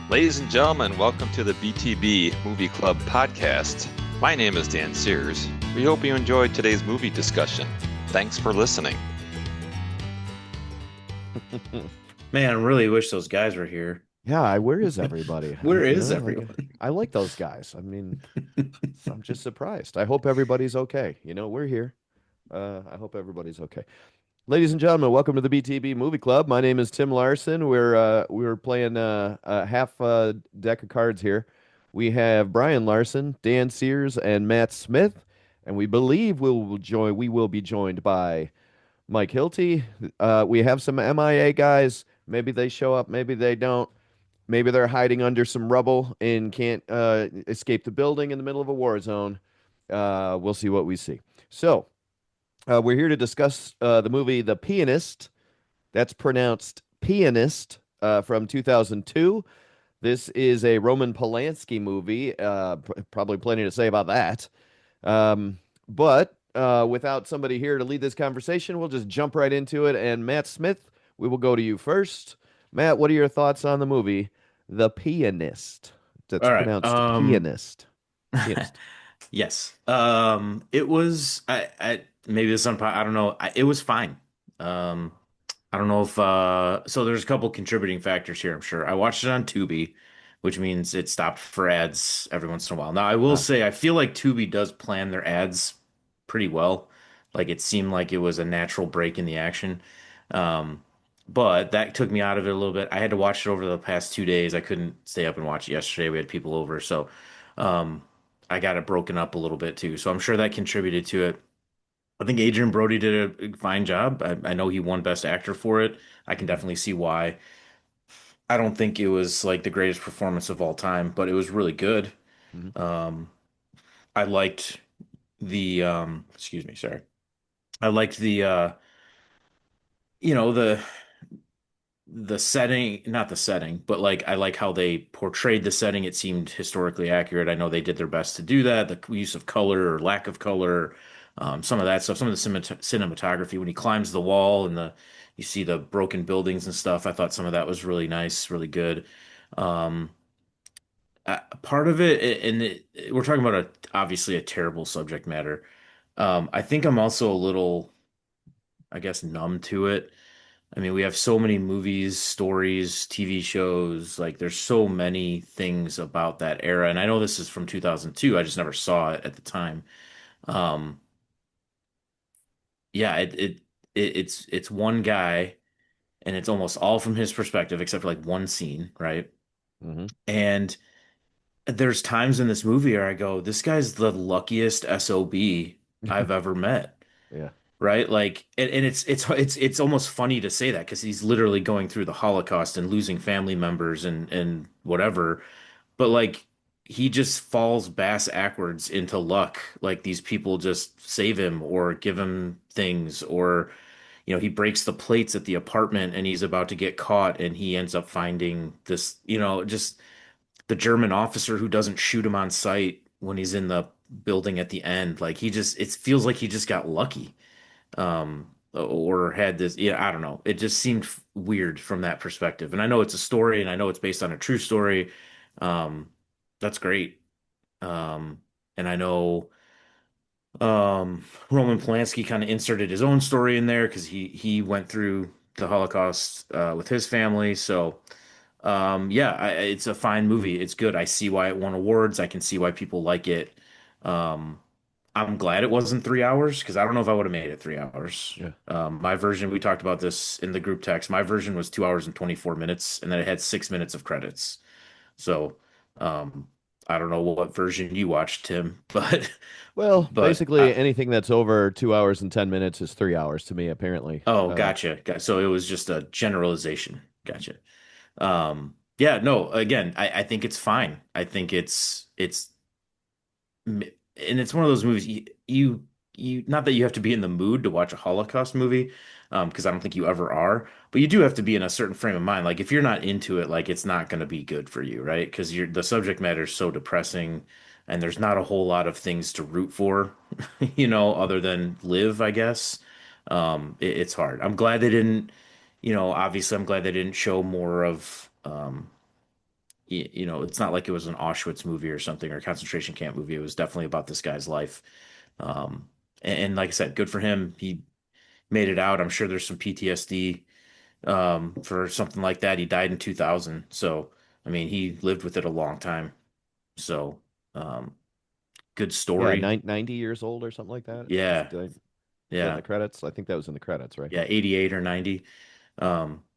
Ladies and gentlemen, welcome to the BTB Movie Club podcast. My name is Dan Sears. We hope you enjoyed today's movie discussion. Thanks for listening. Man, I really wish those guys were here. Yeah, where is everybody? Where is everyone? I like those guys. I mean, I'm just surprised. I hope everybody's okay. We're here. I hope everybody's okay. Ladies and gentlemen, welcome to the BTB Movie Club. My name is Tim Larson. We're playing a half deck of cards here. We have Brian Larson, Dan Sears, and Matt Smith, and we believe we will be joined by Mike Hilty. We have some MIA guys. Maybe they show up, maybe they don't. Maybe they're hiding under some rubble and can't escape the building in the middle of a war zone. We'll see what we see. So, we're here to discuss the movie The Pianist. That's pronounced Pianist from 2002. This is a Roman Polanski movie. Probably plenty to say about that. But without somebody here to lead this conversation, we'll just jump right into it. And Matt Smith, we will go to you first. Matt, what are your thoughts on the movie The Pianist? That's All right. pronounced pianist. Pianist. Yes. It was I maybe this I don't know. It was fine. Um, I don't know if so there's a couple contributing factors here, I'm sure. I watched it on Tubi, which means it stopped for ads every once in a while. Now, I will Ah, say I feel like Tubi does plan their ads pretty well. Like it seemed like it was a natural break in the action. Um, but that took me out of it a little bit. I had to watch it over the past 2 days. I couldn't stay up and watch it yesterday. We had people over, so um, I got it broken up a little bit too. So I'm sure that contributed to it. I think Adrian Brody did a fine job. I know he won Best Actor for it. I can mhm, definitely see why. I don't think it was like the greatest performance of all time, but it was really good. mhm. Um, I liked excuse me, sorry. I liked the setting, not the setting, but like I like how they portrayed the setting. It seemed historically accurate. I know they did their best to do that. The use of color or lack of color, some of that stuff, some of the cinematography when he climbs the wall and the you see the broken buildings and stuff. I thought some of that was really nice, really good. Um, Part of it, we're talking about obviously a terrible subject matter. I think I'm also a little, I guess, numb to it. I mean, we have so many movies, stories, TV shows, like there's so many things about that era. And I know this is from 2002. I just never saw it at the time. Um, yeah, it's one guy and it's almost all from his perspective except for like one scene, right? Mhm. And there's times in this movie where I go, this guy's the luckiest SOB I've ever met. Yeah. Right? Like, and it's almost funny to say that because he's literally going through the Holocaust and losing family members and whatever. But like, he just falls bass backwards into luck. Like these people just save him or give him things, or he breaks the plates at the apartment and he's about to get caught, and he ends up finding this, just the German officer who doesn't shoot him on sight when he's in the building at the end. Like it feels like he just got lucky or had this, yeah, I don't know, it just seemed weird from that perspective. And I know it's a story and I know it's based on a true story. um that's great. And I know Roman Polanski kind of inserted his own story in there because he went through the Holocaust with his family. So yeah, it's a fine movie. It's good. I see why it won awards. I can see why people like it. um I'm glad it wasn't 3 hours because I don't know if I would have made it 3 hours. Yeah. My version, we talked about this in the group text. My version was 2 hours and 24 minutes, and then it had 6 minutes of credits. So, um, I don't know what version you watched, Tim, but Well, but basically anything that's over 2 hours and 10 minutes is 3 hours to me, apparently. oh, gotcha. So it was just a generalization. Gotcha. Yeah, no, again, I think it's fine. I think it's and it's one of those movies you not that you have to be in the mood to watch a Holocaust movie, because I don't think you ever are, but you do have to be in a certain frame of mind. Like if you're not into it, like it's not going to be good for you, right? Because the subject matter is so depressing, and there's not a whole lot of things to root for, other than live, I guess. It's hard. I'm glad they didn't, obviously, I'm glad they didn't show more of it's not like it was an Auschwitz movie or something or a concentration camp movie. It was definitely about this guy's life. And like I said, good for him. He made it out. I'm sure there's some PTSD for something like that. He died in 2000. So, I mean, he lived with it a long time. So, um, good Yeah, story. 90 years old or something like that. Yeah. Is that in Yeah. the credits? I think that was in the credits, right? Yeah. 88 or 90.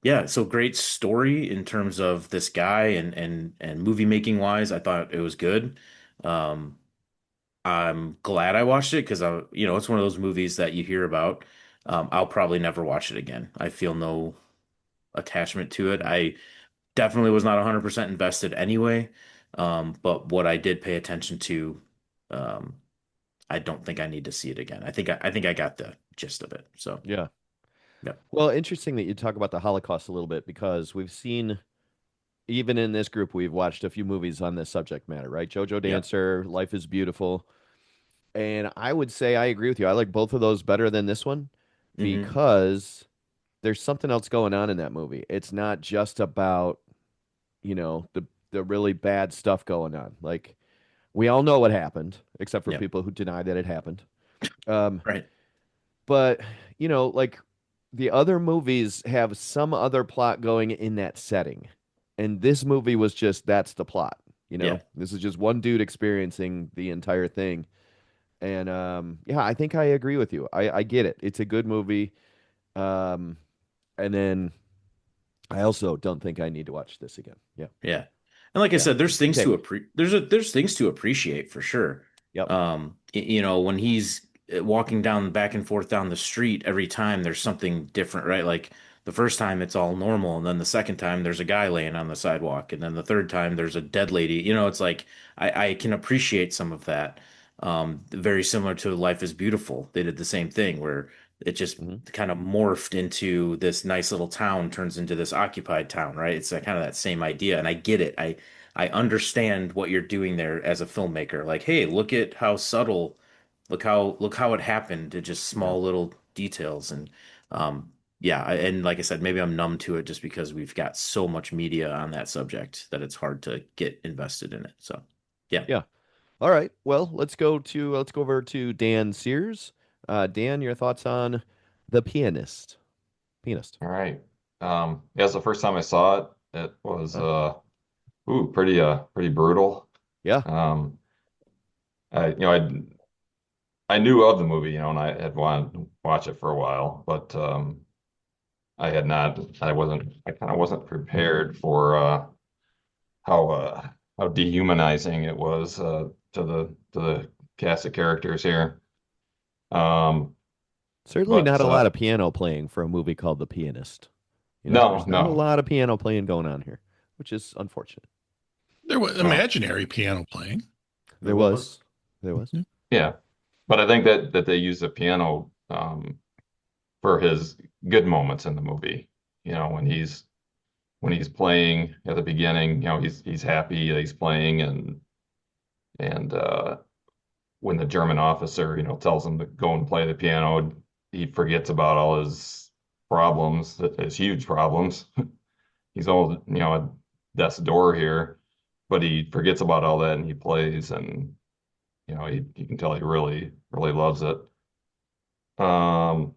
Yeah. So great story in terms of this guy and movie making wise. I thought it was good. Um, I'm glad I watched it because it's one of those movies that you hear about. I'll probably never watch it again. I feel no attachment to it. I definitely was not 100% invested anyway. But what I did pay attention to, um, I don't think I need to see it again. I think I got the gist of it. So, Yeah. yeah. Well, interesting that you talk about the Holocaust a little bit because we've seen, even in this group, we've watched a few movies on this subject matter, right? Jojo Yeah. Dancer, Life is Beautiful. And I would say I agree with you. I like both of those better than this one Hmm. because there's something else going on in that movie. It's not just about, the really bad stuff going on. Like we all know what happened, except for Yeah. people who deny that it happened. Um, Right. but like the other movies have some other plot going in that setting. And this movie was just that's the plot. Yeah. This is just one dude experiencing the entire thing. And yeah, I think I agree with you. I get it. It's a good movie. Um, and then I also don't think I need to watch this again. Yeah. Yeah. And like I Yeah. said, there's Good things to take. there's things to appreciate for sure. Yep. When he's walking down back and forth down the street every time there's something different, right? Like the first time it's all normal, and then the second time there's a guy laying on the sidewalk, and then the third time there's a dead lady. It's like I can appreciate some of that. Very similar to Life is Beautiful. They did the same thing where it just Hmm. kind of morphed into this nice little town turns into this occupied town, right? It's kind of that same idea, and I get it. I understand what you're doing there as a filmmaker. Like, hey, look at how subtle, look how it happened to just Yeah. small little details, and yeah, and like I said, maybe I'm numb to it just because we've got so much media on that subject that it's hard to get invested in it. So, yeah. Yeah. All right. Well, let's go over to Dan Sears. Dan, your thoughts on The Pianist? Pianist. All right. Yeah, it's the first time I saw it. It was Huh? pretty brutal. Yeah. Um, I knew of the movie, and I had wanted to watch it for a while, but I kind of wasn't prepared for how how dehumanizing it was to the cast of characters here. Um, Certainly not but a lot of piano playing for a movie called The Pianist. no, There's not a no, lot of piano playing going on here, which is unfortunate. There was no, imaginary piano playing. There There was. was. There was. Yeah. yeah. But I think that they use the piano for his good moments in the movie. When he's playing at the beginning, he's happy that he's playing, and when the German officer, tells him to go and play the piano, he forgets about all his problems, his huge problems. He's all, at death's door here, but he forgets about all that and he plays, and you can tell he really, really loves it. Um,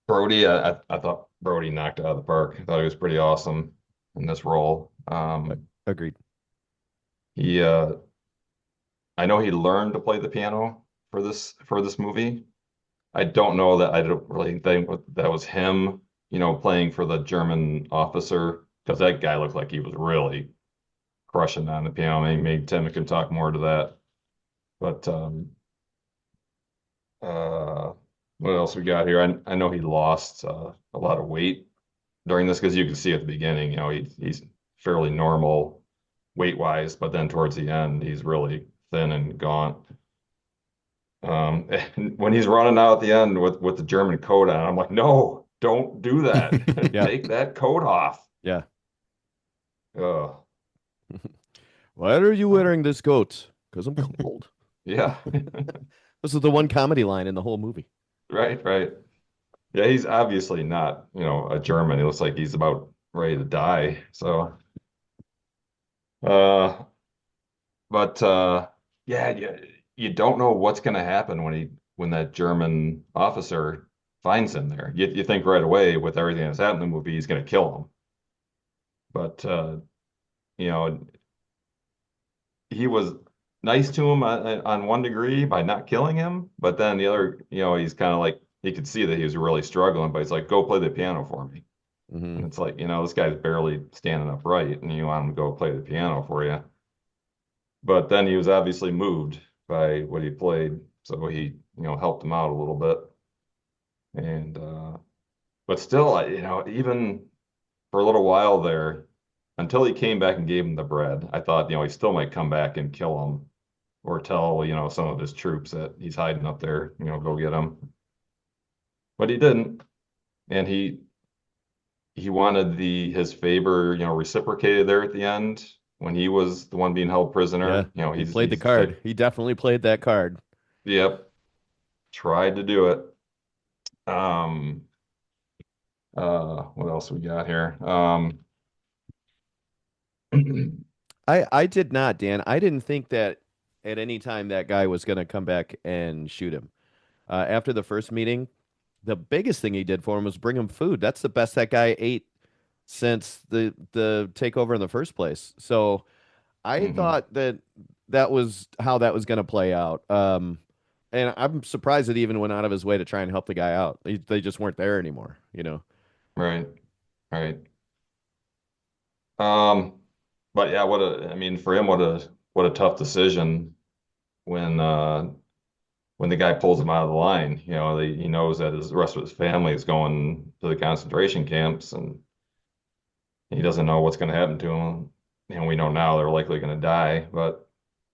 Brody, I thought Brody knocked it out of the park. I thought he was pretty awesome in this role. Agreed. He I know he learned to play the piano for this movie. I don't know that I don't really think that was him, playing for the German officer, because that guy looked like he was really crushing on the piano. Maybe Tim can talk more to that. But uh, what else we got here? I know he lost a lot of weight during this, because you can see at the beginning, he's fairly normal weight wise, but then towards the end, he's really thin and gaunt. And when he's running out at the end with the German coat on, I'm like, no, don't do that. Yeah. Take that coat off. Yeah. Oh, Why are you wearing this coat? Because I'm cold. yeah. This is the one comedy line in the whole movie. Right, right. Yeah, he's obviously not, a German. He looks like he's about ready to die. So, Uh, but yeah, you don't know what's going to happen when that German officer finds him there. You think right away with everything that's happened in the movie, he's going to kill him. But you know, he was nice to him on one degree by not killing him, but then the other, he's kind of like he could see that he was really struggling, but he's like, "Go play the piano for me." Hmm. And it's like, this guy's barely standing upright, and you want him to go play the piano for you. But then he was obviously moved by what he played, so he, helped him out a little bit. And but still, even for a little while there, until he came back and gave him the bread, I thought, he still might come back and kill him or tell, some of his troops that he's hiding up there, go get him. But he didn't. And he wanted his favor, reciprocated there at the end when he was the one being held Yeah, prisoner. he He's played the he's like, card. He definitely played that card. yep, tried to do it. Um, what else we got here? I did not, Dan. I didn't think that at any time that guy was going to come back and shoot him. After the first meeting, the biggest thing he did for him was bring him food. That's the best that guy ate since the takeover in the first place. So I mhm, thought that that was how that was going to play out. And I'm surprised that he even went out of his way to try and help the guy out. They just weren't there anymore, you know? right, right. Um, but yeah, I mean, for him, what a tough decision when when the guy pulls him out of the line. He knows that the rest of his family is going to the concentration camps, and he doesn't know what's going to happen to him. We know now they're likely going to die, but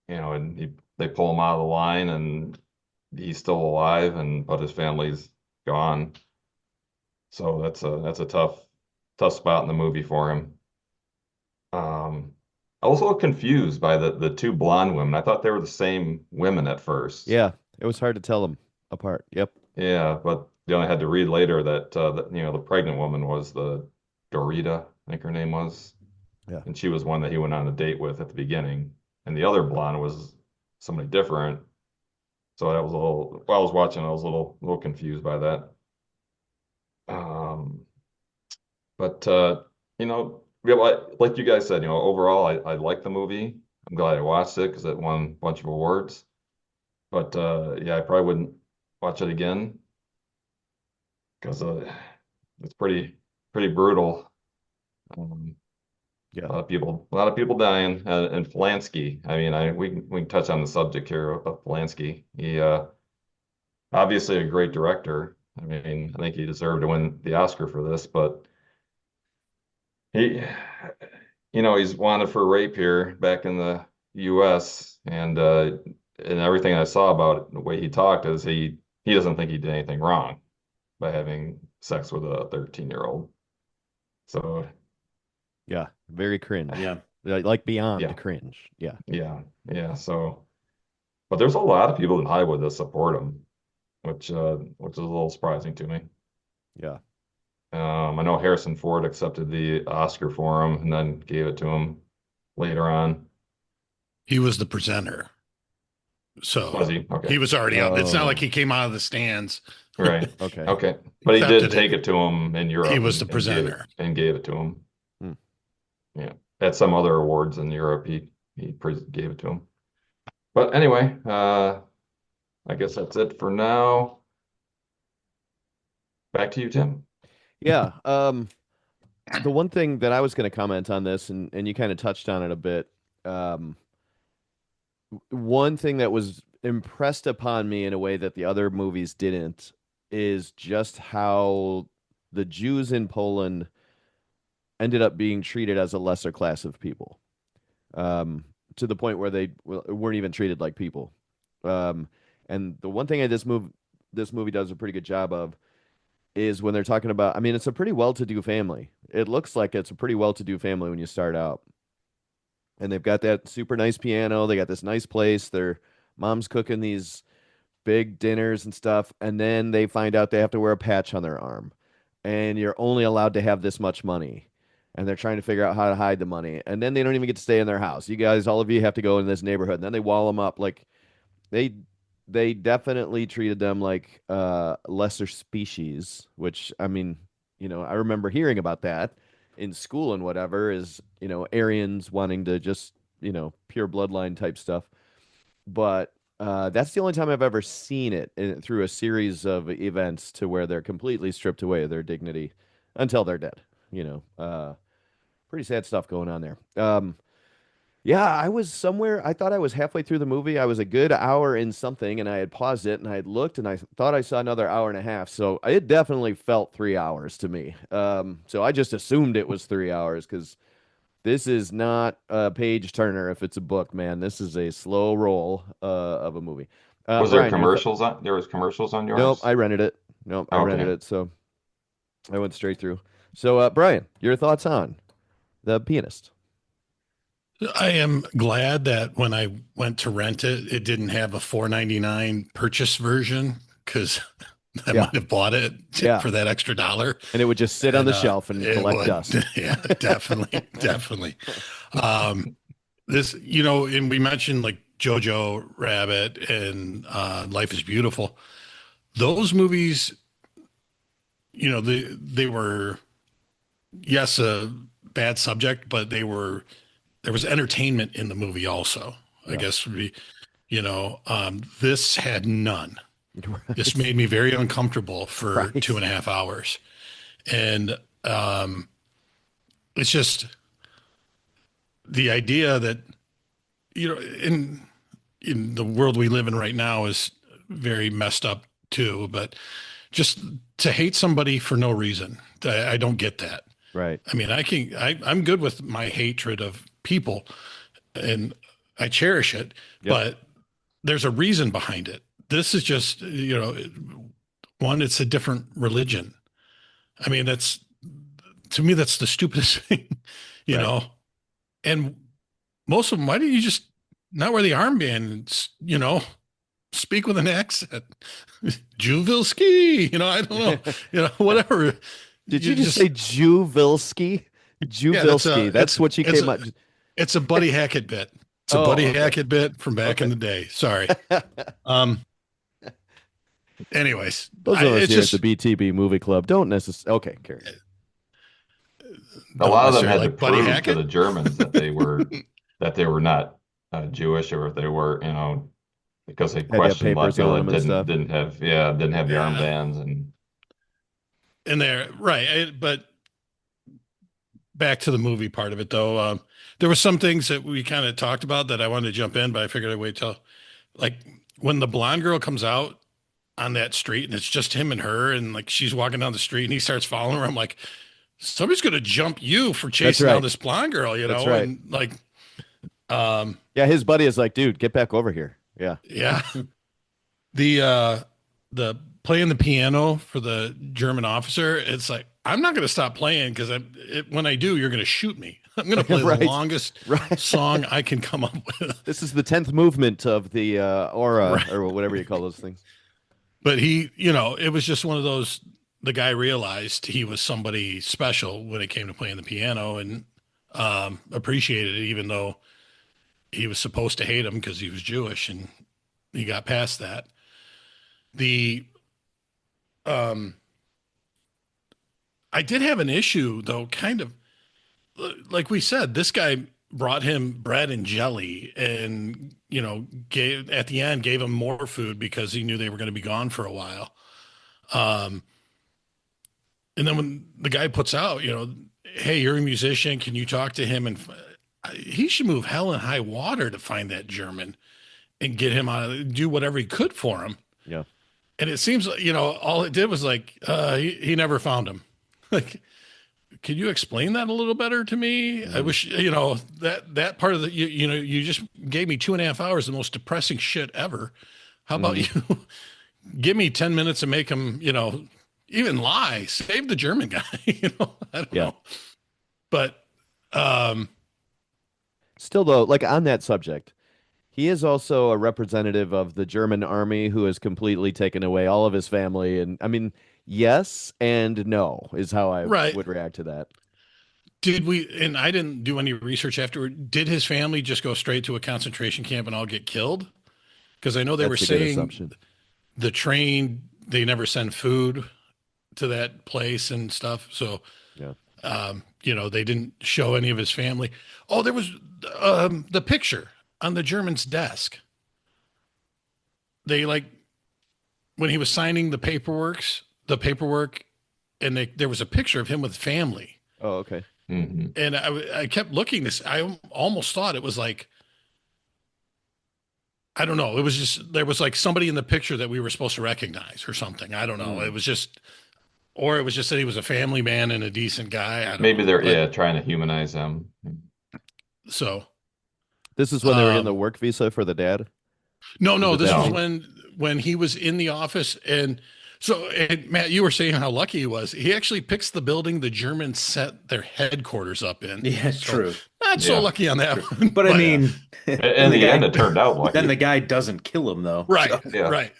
and they pull him out of the line, and he's still alive, but his family's gone. So that's a tough spot in the movie for him. I was a little confused by the two blonde women. I thought they were the same women at first. Yeah, it was hard to tell them apart. Yep. Yeah, but I had to read later that the pregnant woman was the Dorita, I think her name was, Yeah. and she was one that he went on a date with at the beginning, and the other blonde was somebody different. So that was a little. While I was watching, I was a little confused by that. Um, but yeah, like you guys said, overall, I like the movie. I'm glad I watched it because it won a bunch of awards. But yeah, I probably wouldn't watch it again because it's pretty brutal. Um, Yeah. a lot of people dying, and Polanski. I mean, we can touch on the subject here of Polanski. He obviously a great director. I mean, I think he deserved to win the Oscar for this, but he, he's wanted for rape here back in the U.S. And everything I saw about it, the way he talked is he doesn't think he did anything wrong by having sex with a 13-year-old. So Yeah. Very cringe. Yeah. Like beyond yeah, cringe. Yeah. yeah, yeah. So, but there's a lot of people in Hollywood that support him, which is a little surprising to me. Yeah. I know Harrison Ford accepted the Oscar for him and then gave it to him later on. He was the presenter. Was So he? he Okay. was already out. It's not like Oh, he came out of the stands, Right. okay. Okay. But he did accepted take it. it to him in He Europe was the and presenter. gave it to him. Hmm. Yeah. At some other awards in Europe, he gave it to him. But anyway, I guess that's it for now. Back to you, Tim. Yeah. The one thing that I was going to comment on this, and you kind of touched on it a bit. Um, one thing that was impressed upon me in a way that the other movies didn't is just how the Jews in Poland ended up being treated as a lesser class of people, to the point where they weren't even treated like people. Um, and the one thing this movie does a pretty good job of is when they're talking about. I mean, it's a pretty well-to-do family. It looks like it's a pretty well-to-do family when you start out, and they've got that super nice piano. They got this nice place. Their mom's cooking these big dinners and stuff, and then they find out they have to wear a patch on their arm, and you're only allowed to have this much money. and they're trying to figure out how to hide the money. And then they don't even get to stay in their house. You guys, all of you have to go in this neighborhood. And then they wall them up. Like they they definitely treated them like lesser species, which I mean, I remember hearing about that in school and whatever is, Aryans wanting to just, pure bloodline type stuff. But that's the only time I've ever seen it through a series of events to where they're completely stripped away of their dignity until they're dead. Pretty sad stuff going on there. Yeah, I was somewhere. I thought I was halfway through the movie. I was a good hour in something, and I had paused it, and I had looked, and I thought I saw another hour and a half. So it definitely felt 3 hours to me. So I just assumed it was 3 hours because this is not a page turner if it's a book, man. This is a slow roll of a movie. Was there Brian, your commercials on? There was commercials on nope, yours? I rented it. Nope, I rented Okay. it. So I went straight through. So, Brian, your thoughts on The Pianist? I am glad that when I went to rent it, it didn't have a 4.99 purchase version because I Yeah. might have bought it Yeah. for that extra dollar. And it would just sit on the shelf and it collect would. dust. Yeah, definitely, definitely. This, and we mentioned like Jojo Rabbit and Life is Beautiful. Those movies, they were, yes, a bad subject, but there was entertainment in the movie also. I Yeah. guess would be, this had none. Right. This made me very uncomfortable for Right. 2.5 hours. And it's just the idea that, in the world we live in right now is very messed up too, but just to hate somebody for no reason, I don't get that. Right. I mean, I'm good with my hatred of people and I cherish it, Yep. but there's a reason behind it. This is just, one, it's a different religion. I mean, to me, that's the stupidest thing, Right. and most of them, why don't you just not wear the armband and, speak with an accent? Juvilski, I don't know, whatever. Did you just say Juvilski? Juvilski. That's what you came up. It's a Buddy Hackett bit. It's a Buddy Hackett bit from back in the day. Sorry. Anyways, Those of us it's here just at the BTB Movie Club don't necessarily. Okay, carry on. A lot of them had to like Buddy prove to Hackett. the Germans that they were not Jewish, or if they were, because they Had to have questioned a lot papers of people on them that and stuff. didn't have the Yeah. armbands And they're right. But back to the movie part of it, though, there were some things that we kind of talked about that I wanted to jump in, but I figured I'd wait till, like, when the blonde girl comes out on that street and it's just him and her, and like she's walking down the street and he starts following her. I'm like, somebody's gonna jump you for chasing right. down this blonde girl, That's right. and like, Yeah, his buddy is like, dude, get back over here. Yeah. yeah. The playing the piano for the German officer, it's like, I'm not going to stop playing because when I do, you're going to shoot me. I'm going to play Right. the longest Right. song I can come up with. This is the 10th movement of the aura Right. or whatever you call those things. But it was just one of those, the guy realized he was somebody special when it came to playing the piano and appreciated it, even though he was supposed to hate him because he was Jewish, and he got past that. I did have an issue though, kind of like we said, this guy brought him bread and jelly and, at the end gave him more food because he knew they were going to be gone for a while. And then when the guy puts out, hey, you're a musician. Can you talk to him? And he should move hell and high water to find that German and get him do whatever he could for him. Yeah. And it seems like, all it did was like, he never found him. Like, can you explain that a little better to me? I wish, that part of you just gave me 2.5 hours, the most depressing shit ever. How about you give me 10 minutes and make him, even lie, save the German guy, I don't know. But, still though, like on that subject, he is also a representative of the German army who has completely taken away all of his family. And I mean, yes and no is how I Right. would react to that. Did we, and I didn't do any research afterward, did his family just go straight to a concentration camp and all get killed? Because I know they were That's a good saying assumption. the train, they never send food to that place and stuff. So, Yeah. they didn't show any of his family. Oh, there was the picture on the German's desk. They like, when he was signing the paperwork, and there was a picture of him with family. Oh, okay. Hmm. And I kept looking this. I almost thought it was like, I don't know. It was just, there was like somebody in the picture that we were supposed to recognize or something. I don't know. Mm. It was just, or it was just that he was a family man and a decent guy. I don't Maybe know. they're But trying to humanize him. so, This is when they were getting the um, work visa for the dad. no, The this dad was No. thing? when he was in the office. And so, and Matt, you were saying how lucky he was. He actually picks the building the Germans set their headquarters up in. Yeah, So true. not so Yeah. lucky on that one. But I mean, In then the end, it turned out then the lucky. guy doesn't kill him though. right, Yeah. right.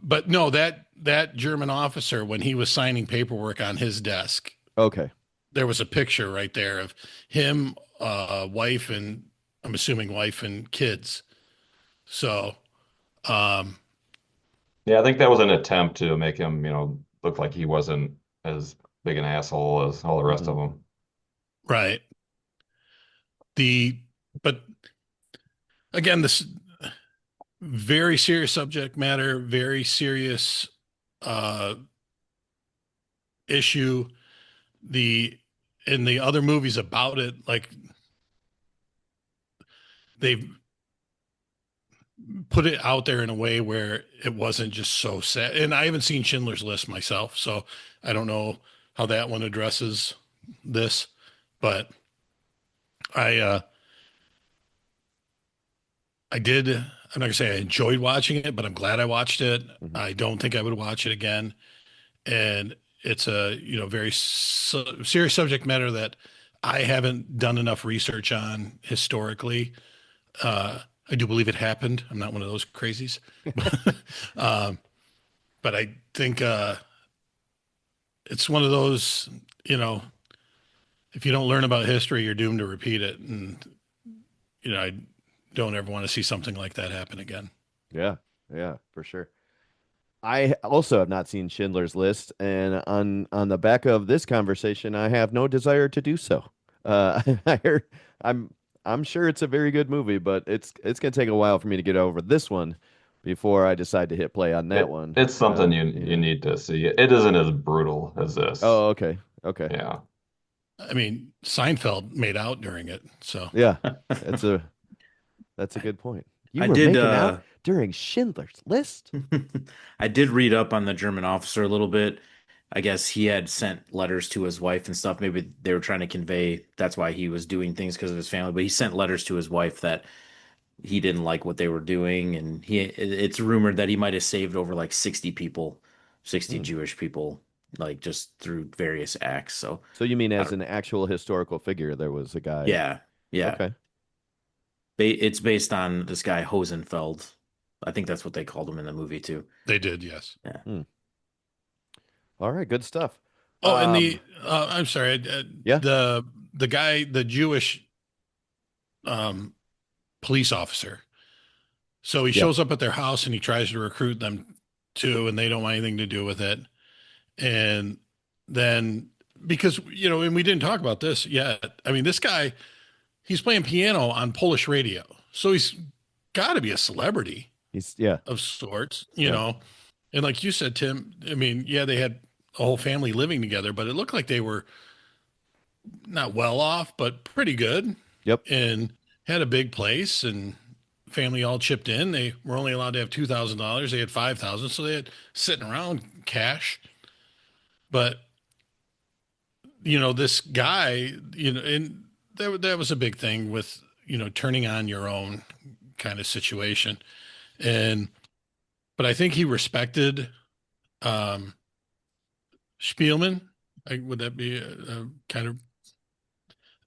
But no, that German officer, when he was signing paperwork on his desk, Okay. there was a picture right there of him, wife, and I'm assuming wife and kids. So, um, Yeah, I think that was an attempt to make him, look like he wasn't as big an asshole as all the rest Mhm. of them. right. The but again, this very serious subject matter, very serious uh, issue. The in the other movies about it, like they've put it out there in a way where it wasn't just so sad. And I haven't seen Schindler's List myself, so I don't know how that one addresses this. But I I did. I'm not gonna say I enjoyed watching it, but I'm glad I watched it. Mhm. I don't think I would watch it again. And it's a very serious subject matter that I haven't done enough research on historically. I do believe it happened. I'm not one of those crazies, um, but I think it's one of those. You know, if you don't learn about history, you're doomed to repeat it. And I don't ever want to see something like that happen again. Yeah. Yeah, for sure. I also have not seen Schindler's List, and on the back of this conversation, I have no desire to do so. I heard, I'm I'm sure it's a very good movie, but it's gonna take a while for me to get over this one before I decide to hit play on that one. It's something you Yeah. need to see. It isn't as brutal as this. Oh, okay. Okay. Yeah. I mean, Seinfeld made out during it, so Yeah. That's a that's a good point. You I were did making out during Schindler's List? I did read up on the German officer a little bit. I guess he had sent letters to his wife and stuff. Maybe they were trying to convey that's why he was doing things because of his family. But he sent letters to his wife that he didn't like what they were doing, and it's rumored that he might have saved over like 60 people, 60 Hmm. Jewish people, like just through various acts. So So you mean I as don't, an actual historical figure, there was a guy. yeah, yeah. Okay. It's based on this guy Hosenfeld. I think that's what they called him in the movie too. they did, yes. Yeah. Hmm. All right, good stuff. Oh, and Um, I'm sorry, yeah. the guy, the Jewish um, police officer. So he Yeah. shows up at their house and he tries to recruit them too, and they don't want anything to do with it. And then because and we didn't talk about this yet. I mean, this guy, he's playing piano on Polish radio, so he's got to be a celebrity Yeah. of sorts, Yeah. And like you said, Tim, I mean, yeah, they had a whole family living together, but it looked like they were not well off, but pretty good Yep. and had a big place and family all chipped in. They were only allowed to have $2,000. They had 5,000. So they had sitting around cash. But, this guy, and that was a big thing with, turning on your own kind of situation. But I think he respected, um, Spielman. Would that be a kind of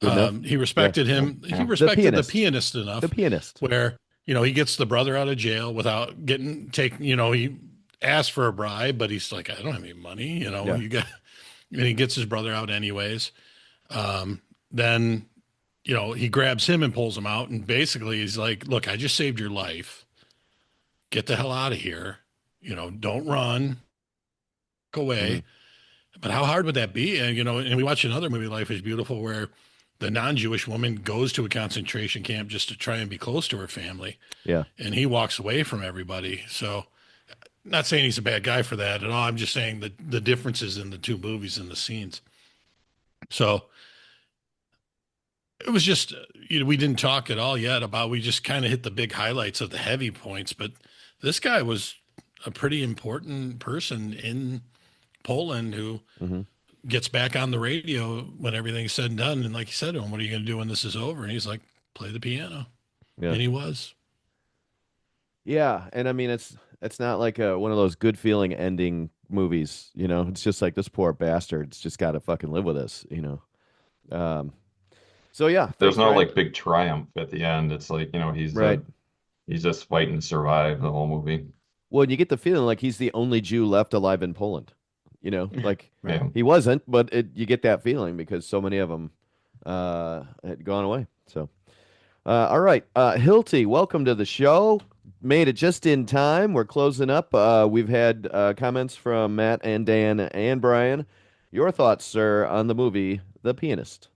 Good enough. he respected him. Yeah. He The respected the pianist. pianist enough The pianist. where, he gets the brother out of jail without getting taken, he asked for a bribe, but he's like, I don't have any money, Yeah. you got, and he gets his brother out anyways. Then, he grabs him and pulls him out. And basically he's like, look, I just saved your life. Get the hell out of here. Don't run, go Hmm. away. But how hard would that be? And we watch another movie, Life is Beautiful, where the non-Jewish woman goes to a concentration camp just to try and be close to her family. Yeah. And he walks away from everybody. So, not saying he's a bad guy for that at all. I'm just saying that the differences in the two movies and the scenes. So it was just, we didn't talk at all yet about, we just kind of hit the big highlights of the heavy points. But this guy was a pretty important person in Poland who Hmm. gets back on the radio when everything's said and done. And like you said to him, what are you going to do when this is over? And he's like, play the piano. Yeah. And he was. Yeah, and I mean it's not like one of those good feeling ending movies, you know. It's just like this poor bastard's just got to fucking live with this, you know. Um, so yeah, There's thanks, no Brian. like big triumph at the end. It's like, Right. he's just fighting to survive the whole movie. Well, and you get the feeling like he's the only Jew left alive in Poland, you know, like Right. Yeah. he wasn't, but you get that feeling because so many of them had gone away. So, all right, Hilty, welcome to the show. Made it just in time. We're closing up. We've had comments from Matt and Dan and Brian. Your thoughts, sir, on the movie The Pianist?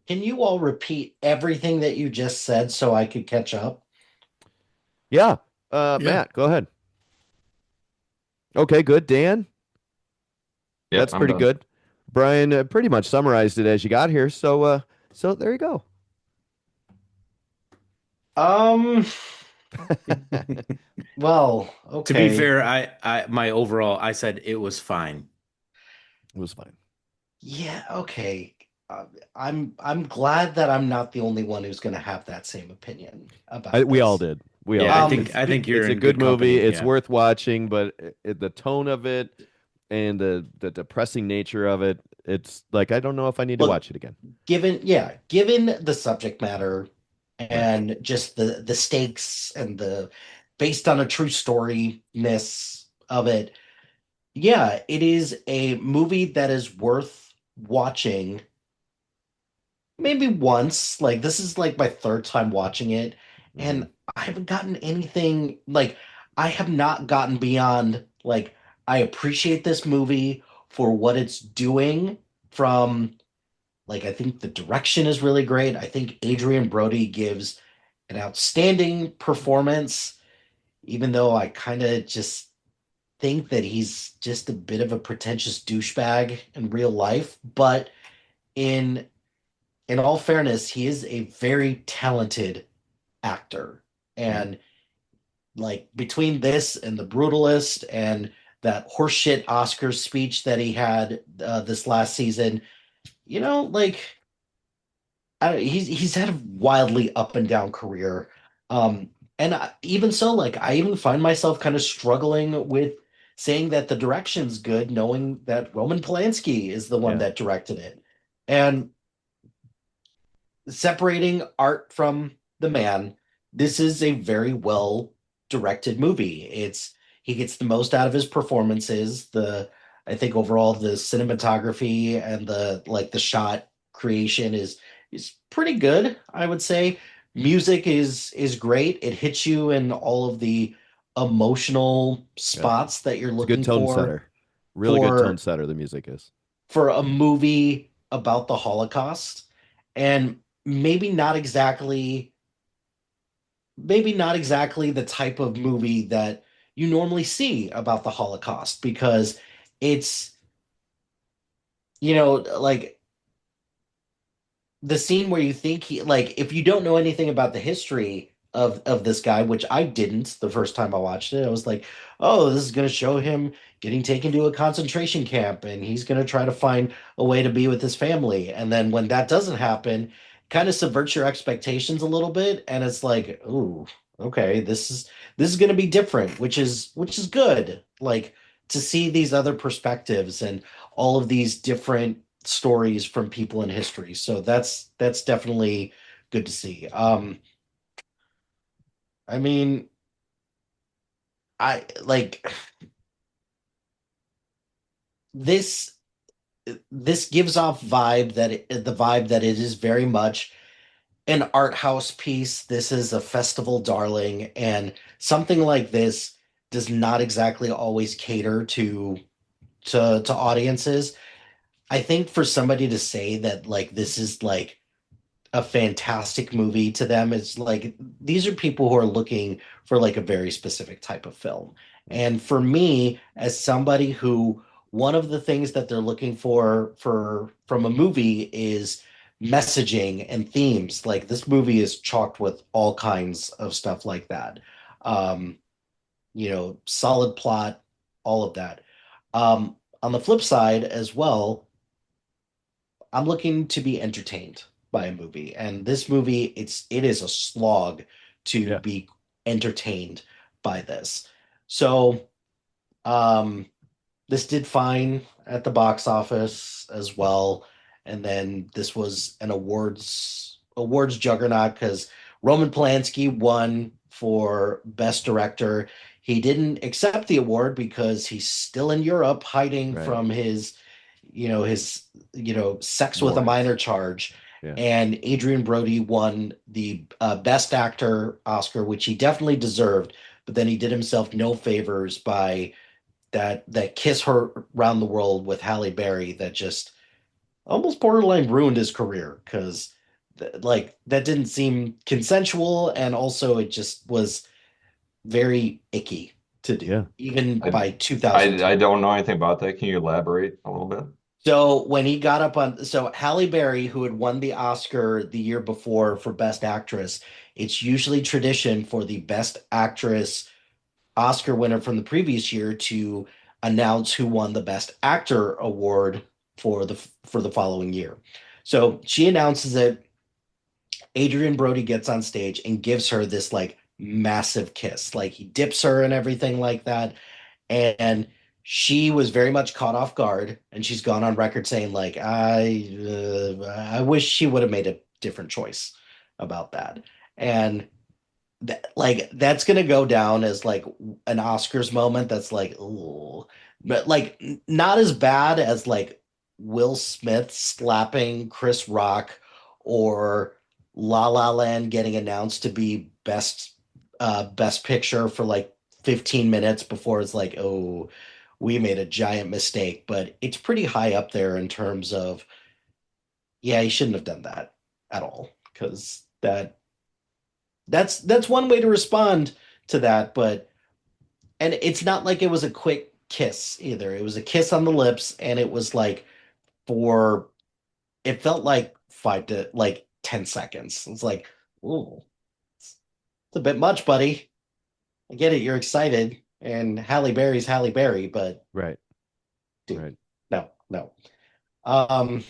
Can you all repeat everything that you just said so I could catch up? Yeah, Yeah. Matt, go ahead. Okay, good. Dan, Yep, that's I'm pretty done. good. Brian pretty much summarized it as you got here. So there you go. Um, well, To be okay. fair, my overall, I said it was fine. It was fine. Yeah, okay. Uh, I'm glad that I'm not the only one who's going to have that same opinion about We all this. did. We all Yeah, I did. Um, think I think you're It's a in good good movie. company. It's Yeah. worth watching, but the tone of it and the depressing nature of it, it's like I don't know if I need to look, watch it again. given the subject matter Right. and just the stakes and the based on a true story-ness of it, yeah, it is a movie that is worth watching maybe once. Like this is like my third time watching it, Hmm. and I haven't gotten anything like I have not gotten beyond like I appreciate this movie for what it's doing from like I think the direction is really great. I think Adrian Brody gives an outstanding performance, even though I kind of just think that he's just a bit of a pretentious douchebag in real life, but in in all fairness, he is a very talented actor. Hmm. And like between this and The Brutalist and that horseshit Oscars speech that he had this last season, like he's had a wildly up and down career. And even so, like I even find myself kind of struggling with saying that the direction's good, knowing that Roman Polanski is the one Yeah. that directed it. And separating art from the man, this is a very well directed movie. It's he gets the most out of his performances. The I think overall the cinematography and the shot creation is pretty good, I would say. Music is great. It hits you in all of the emotional Yeah. spots that you're It's a good looking tone setter. Really good tone for setter, the music is. for a movie about the Holocaust, and maybe not exactly the type of movie that you normally see about the Holocaust because it's like the scene where you think he like if you don't know anything about the history of this guy, which I didn't the first time I watched it, I was like, oh, this is going to show him getting taken to a concentration camp and he's going to try to find a way to be with his family. And then when that doesn't happen, kind of subverts your expectations a little bit and it's like, ooh, okay, this is going to be different, which is good. Like to see these other perspectives and all of these different stories from people in history. So that's definitely good to see. I mean, I like this. this gives off the vibe that it is very much an art house piece. This is a festival darling, and something like this does not exactly always cater to audiences. I think for somebody to say that like this is like a fantastic movie to them, it's like these are people who are looking for like a very specific type of film. And for me, as somebody who one of the things that they're looking for from a movie is messaging and themes. Like this movie is chalked with all kinds of stuff like that. Um, solid plot, all of that. On the flip side as well, I'm looking to be entertained by a movie, and this movie it is a slog to Yeah. be entertained by this. So, um, this did fine at the box office as well, and then this was an awards juggernaut because Roman Polanski won for Best Director. He didn't accept the award because he's still in Europe hiding Right. from his sex with a Warrants. minor charge. Yeah. And Adrian Brody won the Best Actor Oscar, which he definitely deserved, but then he did himself no favors by that kiss her around the world with Halle Berry that just almost borderline ruined his career because like that didn't seem consensual, and also it just was very icky to do, Yeah. even I, by 2000. I don't know anything about that. Can you elaborate a little bit? So when he got up on, so Halle Berry, who had won the Oscar the year before for Best Actress, it's usually tradition for the Best Actress Oscar winner from the previous year to announce who won the Best Actor award for the following year. So she announces it. Adrian Brody gets on stage and gives her this like massive kiss. Like he dips her and everything like that. And she was very much caught off guard, and she's gone on record saying like I wish she would have made a different choice about that. And like that's gonna go down as like an Oscars moment that's like, ooh, but like not as bad as like Will Smith slapping Chris Rock or La La Land getting announced to be best picture for like 15 minutes before it's like, oh, we made a giant mistake. But it's pretty high up there in terms of, yeah, he shouldn't have done that at all because that's one way to respond to that, but and it's not like it was a quick kiss either. It was a kiss on the lips, and it was like for it felt like 10 seconds. It's like, ooh, it's a bit much, buddy. I get it, you're excited, and Halle Berry's Halle Berry, but Right. dude, Right. no, no. Um,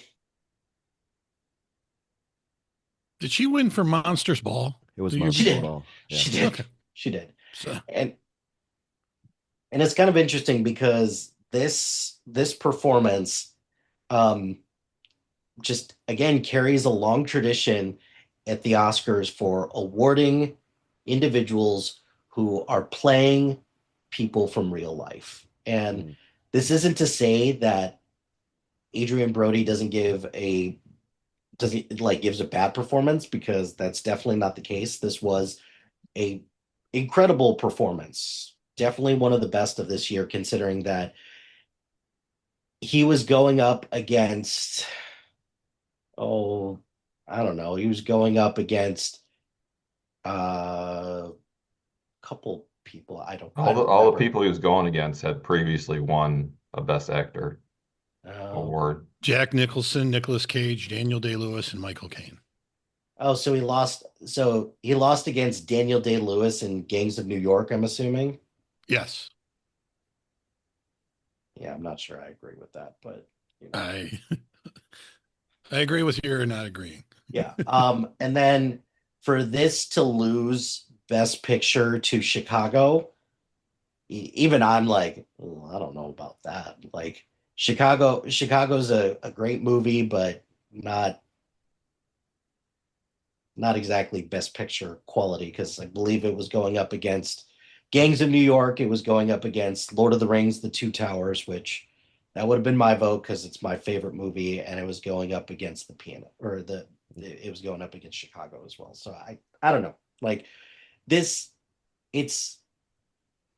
Did she win for Monsters Ball? It was The year Monsters did. Ball. Yeah. she did, Okay. she did, So, and it's kind of interesting because this performance, um, just again carries a long tradition at the Oscars for awarding individuals who are playing people from real life. And Mm. this isn't to say that Adrian Brody doesn't like gives a bad performance, because that's definitely not the case. This was a incredible performance. Definitely one of the best of this year, considering that he was going up against, oh, I don't know. He was going up against a couple people. I don't All quite the remember. people he was going against had previously won a Best Actor Oh, award. Jack Nicholson, Nicolas Cage, Daniel Day-Lewis, and Michael Caine. oh, so he lost. So he lost against Daniel Day-Lewis in Gangs of New York, I'm assuming. Yes, Yeah, I'm not sure I agree with that, but I I agree with you or not agreeing. yeah. And then for this to lose Best Picture to Chicago, even I'm like, "Oh, I don't know about that." Like Chicago's a great movie, but not exactly Best Picture quality, because I believe it was going up against Gangs of New York. It was going up against Lord of the Rings, The Two Towers, which That would have been my vote because it's my favorite movie, and it was going up against the piano, or it was going up against Chicago as well. So I don't know. Like this, it's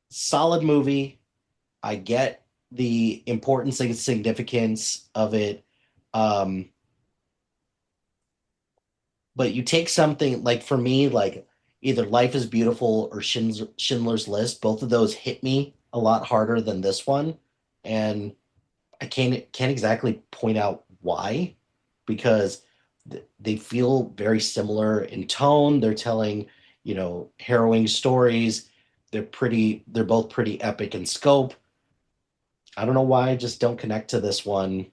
solid movie. I get the importance and significance of it. Um, but you take something like for me, like either Life is Beautiful or Schindler's List, both of those hit me a lot harder than this one. And I can't exactly point out why, because they feel very similar in tone. They're telling, harrowing stories. They're both pretty epic in scope. I don't know why I just don't connect to this one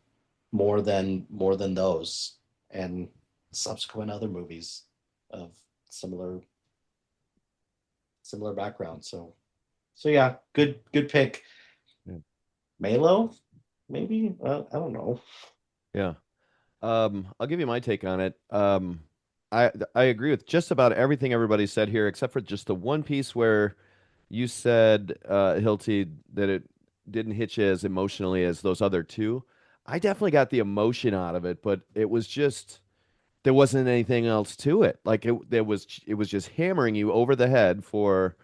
more than those and subsequent other movies of similar similar background. So yeah, good pick. Yeah. Malo, maybe? I don't know. Yeah. I'll give you my take on it. I agree with just about everything everybody said here, except for just the one piece where you said, Hilty, that it didn't hit you as emotionally as those other two. I definitely got the emotion out of it, but it was just there wasn't anything else to it. Like it was just hammering you over the head for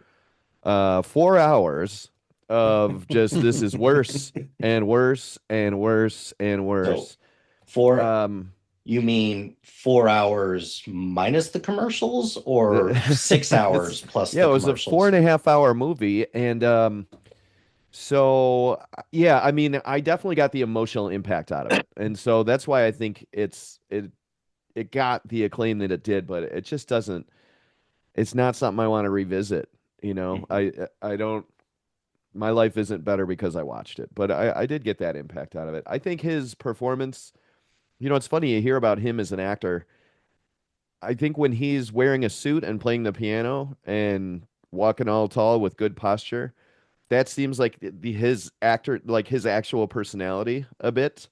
4 hours of just this is worse and worse and worse and So worse. four, Um, you mean 4 hours minus the commercials or it's 6 hours plus yeah, the it was a four commercials? and a half hour movie, and so yeah, I mean, I definitely got the emotional impact out of it, and so that's why I think it got the acclaim that it did, but it just doesn't. It's not something I want to revisit. You know, Mhm. I don't. My life isn't better because I watched it, but I did get that impact out of it. I think his performance. It's funny you hear about him as an actor. I think when he's wearing a suit and playing the piano and walking all tall with good posture, that seems like his actor, like his actual personality a bit.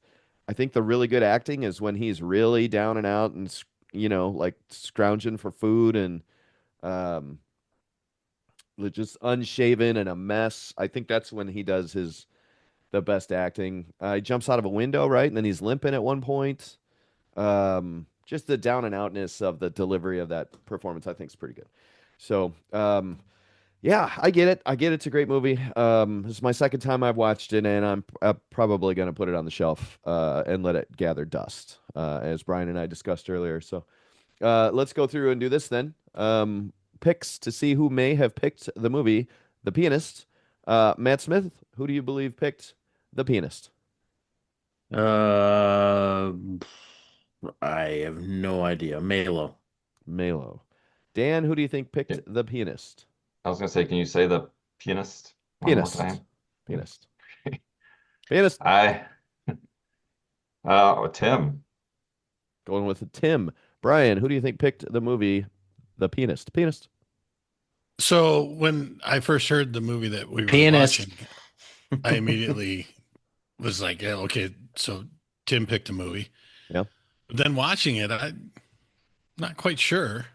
I think the really good acting is when he's really down and out and like scrounging for food and um just unshaven and a mess. I think that's when he does his the best acting. He jumps out of a window, right? And then he's limping at one point. Just the down and outness of the delivery of that performance, I think, is pretty good. So, yeah, I get it. I get it's a great movie. This is my second time I've watched it, and I'm probably going to put it on the shelf and let it gather dust, as Brian and I discussed earlier. So, let's go through and do this then. Picks to see who may have picked the movie, The Pianist. Matt Smith, who do you believe picked The Pianist? Uh, I have no idea. Malo. Malo. Dan, who do you think picked Yeah, The Pianist? I was gonna say, can you say the pianist one more Pianist. time? Pianist. Pianist. I Tim. Going with Tim. Brian, who do you think picked the movie The Pianist? Pianist. So when I first heard the movie that we were Pianist. watching, I immediately was like, yeah, okay, so Tim picked a movie. Yeah. Then watching it, I'm not quite sure.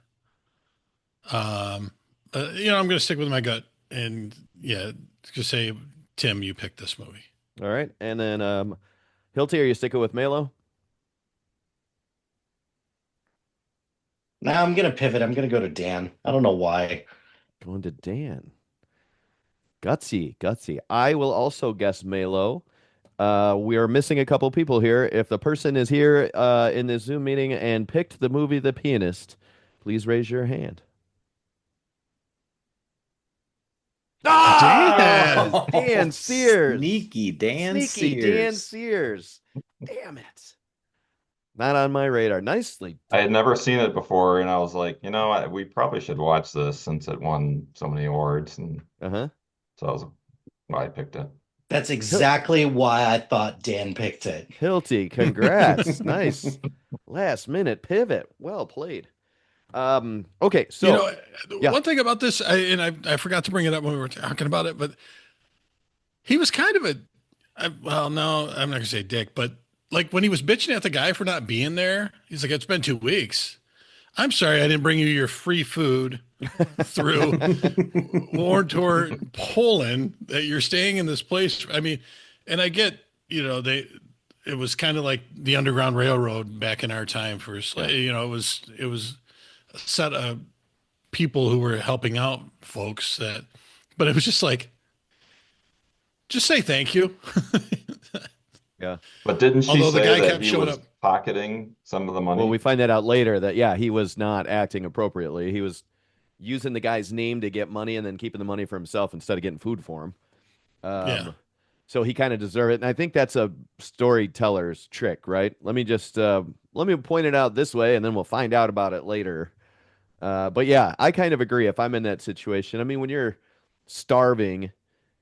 Um, I'm going to stick with my gut and yeah, just say, Tim, you picked this movie. All right. And then Hilty, are you sticking with Malo? Now I'm gonna pivot. I'm gonna go to Dan. I don't know why. Going to Dan. Gutsy, gutsy. I will also guess Malo. We are missing a couple people here. If the person is here in this Zoom meeting and picked the movie The Pianist, please raise your hand. Ah, Dan. it's Dan Sears. Sneaky Dan Sneaky Dan Sears. Sears. Damn it. Not on my radar. Nicely I done. had never seen it before, and I was like, we probably should watch this since it won so many awards, and Uh-huh. so that was why I picked it. That's Hil- exactly why I thought Dan picked it. Hilty, congrats. Nice. Last minute pivot. Well played. Okay, You so know, yeah. one thing about this, I forgot to bring it up when we were talking about it, but he was kind of well, no, I'm not gonna say dick, but like when he was bitching at the guy for not being there, he's like, it's been 2 weeks. I'm sorry, I didn't bring you your free food through Warren Poland that you're staying in this place. I mean, and I get, it was kind of like the Underground Railroad back in our time for it was a set of people who were helping out folks but it was just like, just say thank you. Yeah. But didn't she Although the say guy that kept he showing was up. pocketing some of the money? Well, we find that out later that, yeah, he was not acting appropriately. He was using the guy's name to get money and then keeping the money for himself instead of getting food for him. Yeah. So he kind of deserved it. And I think that's a storyteller's trick, right? Let me point it out this way and then we'll find out about it later. But yeah, I kind of agree if I'm in that situation. I mean, when you're starving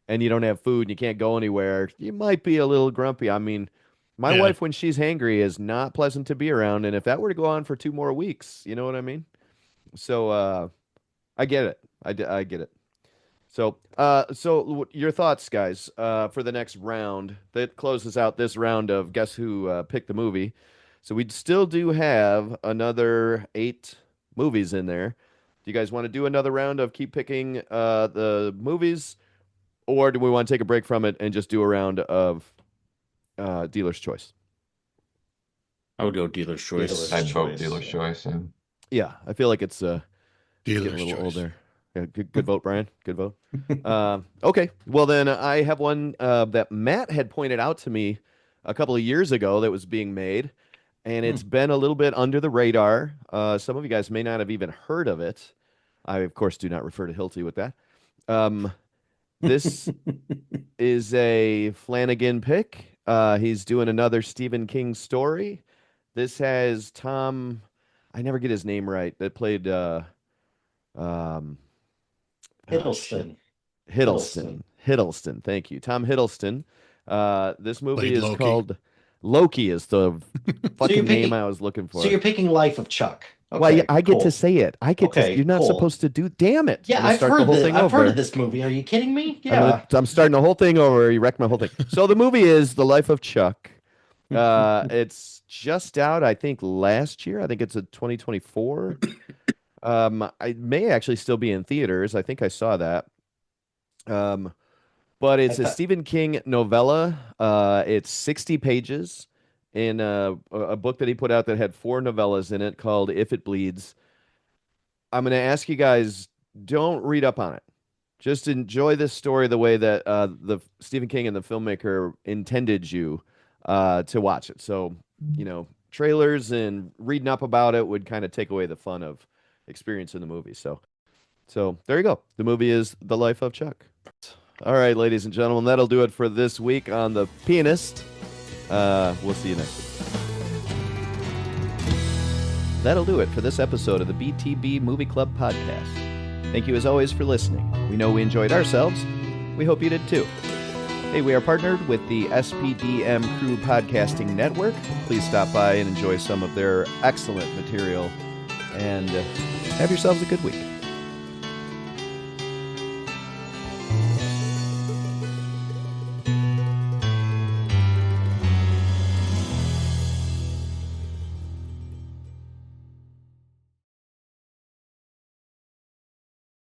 and you don't have food and you can't go anywhere, you might be a little grumpy. I mean, my Yeah. wife, when she's hangry, is not pleasant to be around. And if that were to go on for 2 more weeks, you know what I mean? So I get it. I get it. So your thoughts, guys, for the next round that closes out this round of Guess Who Picked the Movie. So we still do have another 8 movies in there. Do you guys want to do another round of keep picking the movies, or do we want to take a break from it and just do a round of dealer's choice? I would go dealer's choice. Dealer's I'd vote choice, dealer's yeah. choice. Yeah. Yeah, I feel like it's getting a Dealer's little choice. older. Yeah, good vote, Brian. Good vote. Okay, well then I have one that Matt had pointed out to me a couple of years ago that was being made, and it's been a little bit under the radar. Some of you guys may not have even heard of it. I, of course, do not refer to Hilty with that. This is a Flanagan pick. He's doing another Stephen King story. This has Tom, I never get his name right, that played Hiddleston. Hiddleston. Thank you. Tom Hiddleston. This movie Played is Loki. called Loki is the fucking you're name picking- I was looking for. So you're picking Life of Chuck. Okay, well, I get cool. to say it. I get to. Okay, You're not cool. supposed to do. Damn it! Yeah, I'm gonna I've start the heard whole this. thing I've heard over. of this movie. Are you kidding me? I'm, Yeah. I'm starting the whole thing over. You wrecked my whole thing. So the movie is The Life of Chuck. It's just out, I think, last year. I think it's a 2024. I may actually still be in theaters. I think I saw that. But it's a Stephen King novella. It's 60 pages in a book that he put out that had 4 novellas in it called If It Bleeds. I'm going to ask you guys, don't read up on it. Just enjoy this story the way that the Stephen King and the filmmaker intended you to watch it. So, trailers and reading up about it would kind of take away the fun of experiencing the movie. So there you go. The movie is The Life of Chuck. All right, ladies and gentlemen, that'll do it for this week on The Pianist. We'll see you next week. That'll do it for this episode of the BTB Movie Club podcast. Thank you as always for listening. We know we enjoyed ourselves. We hope you did too. Hey, we are partnered with the SPDM Crew Podcasting Network. Please stop by and enjoy some of their excellent material. And have yourselves a good week.